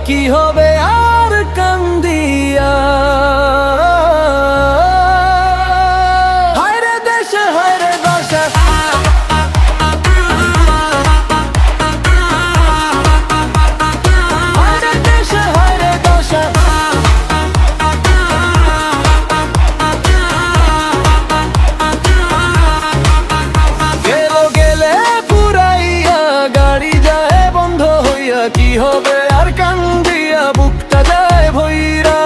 কি হবে আর কান্দিয়া। হায়রে দেশে হায়রে দশা, হায়রে দেশে হায়রে দশা। গেলে পুরাইয়া গাড়ি যায় বন্ধ হইয়া, কি হবে আর কান্দিয়া বুকটা যায় ভইরা।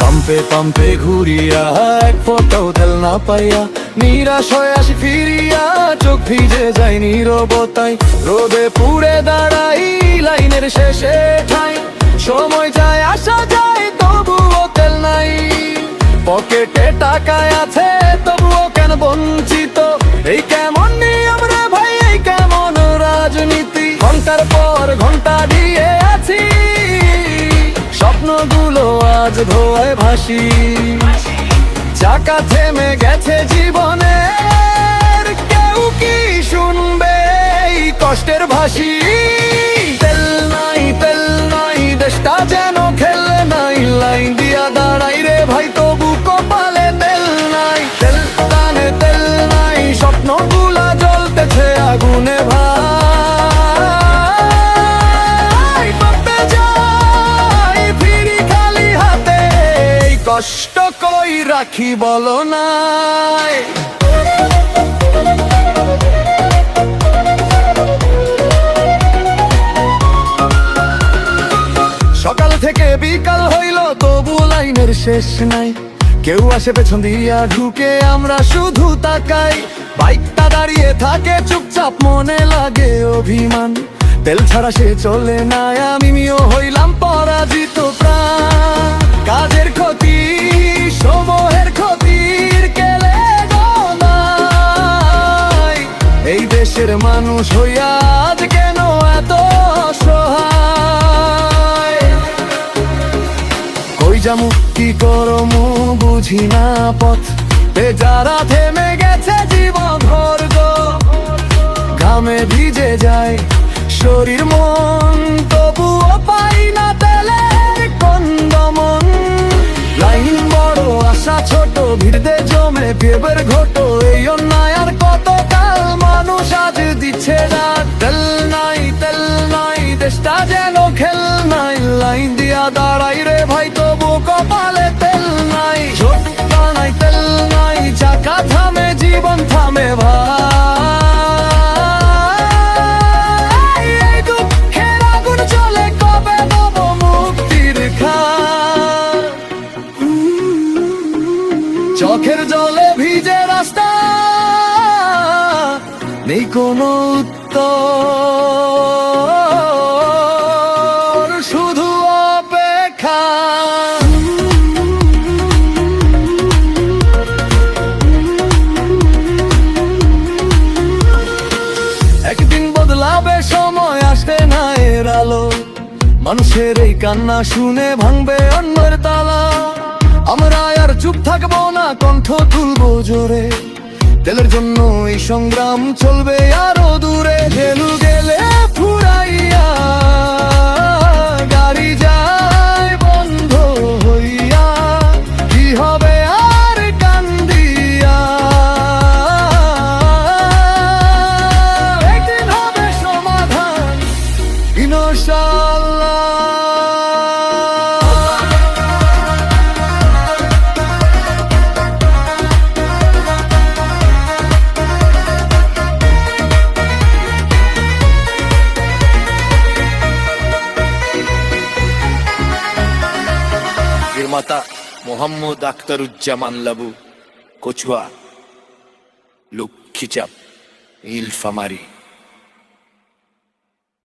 পাম্পে পাম্পে ঘুরিয়া এক ফোটাও তেল না পাইয়া, নিরাশ হয়ে আসি ফিরিয়া, চোখ ভিজে যায় নীরবতায়। রোদে পুড়ে দাঁড়াই লাইনের শেষে ঠাই, সময় যায় আসা যায় তবুও তেল নাই। পকেটে টাকা আছে তবুও কেন বঞ্চিত, এই কেমন নিয়ম রে ভাই, এই কেমন রাজনীতি। ঘন্টার পর ঘন্টা দিয়ে আছি, স্বপ্নগুলো আজ ধোয় ভাসি। চাকা থেমে গেছে জীবনের, কেউ কি শুনবে এই কষ্টের ভাসি। তেল নাই দেশটা যেন খেলে নাই, লাইন দিয়া দাঁড়াই রে ভাই তবু কপালে তেল নাই। তেল টানে তেল নাই, স্বপ্নগুলা জ্বলতেছে আগুনে ভাই। পাপে যাই ফিরি খালি হাতে, এই কষ্ট কই রাখি বলো নাই। সকাল থেকে বিকাল হইল তবু লাইনের শেষ নাই, কেউ আসে পেছন দিয়া ঢুকে আমরা শুধু তাকাই। বাইকটা দাঁড়িয়ে থাকে চুপচাপ, মনে লাগে অভিমান। তেল ছাড়া সে চলে না, আমিও হইলাম পরাজিত প্রাণ। কাজের ক্ষতি সময়ের ক্ষতির কেলে গনাই, এই দেশের মানুষ হইয়া আজ কেন এত অসহায়। কই যামু কি করমু বুঝি না পথ, বেচারা থেমে গেছে জীবন ভর্গ। ঘামে ভিজে যায় শরীর মন, তবুও পাই না তেলের কন্দমন। লাইন বড় আশা ছোট, ভিড়তে জমে পেবের ঘটো, এই অন্যায় আর কতকাল মানুষ আজ দিচ্ছে না। তেল নাই দেশটা যেন খেল নাই, লাইন দিয়া দাঁড়াই রে ভাই তবু কপালে তেল নাই। ঝোঁকা নাই তেল নাই, চাকা থামে জীবন থামে ভাই। এই দুঃখের আগুন চলে কবে দেব মুক্তির খান। চোখের জলে ভিজে রাস্তা, নেই কোনো উত্তর, শুধু অপেক্ষা। একদিন বদলাবে সময়, আসবে না এর আলো। মানুষের এই কান্না শুনে ভাঙবে অন্যের তালা। আমরা আর চুপ থাকবো না, কণ্ঠ তুলবো জোরে। তেলের জন্য এই সংগ্রাম চলবে আরো দূরে। গেলু গেলে ফুরাইয়া গাড়ি যায় বন্ধ হইয়া, কি হবে আর কান্দিয়া। একদিন হবে সমাধান ইনশাআল্লাহ। নির্মাতা মোহাম্মদ আখতারুজ্জামান লাবু, কচুয়া, লক্ষ্মীচাপ, নীলফামারী।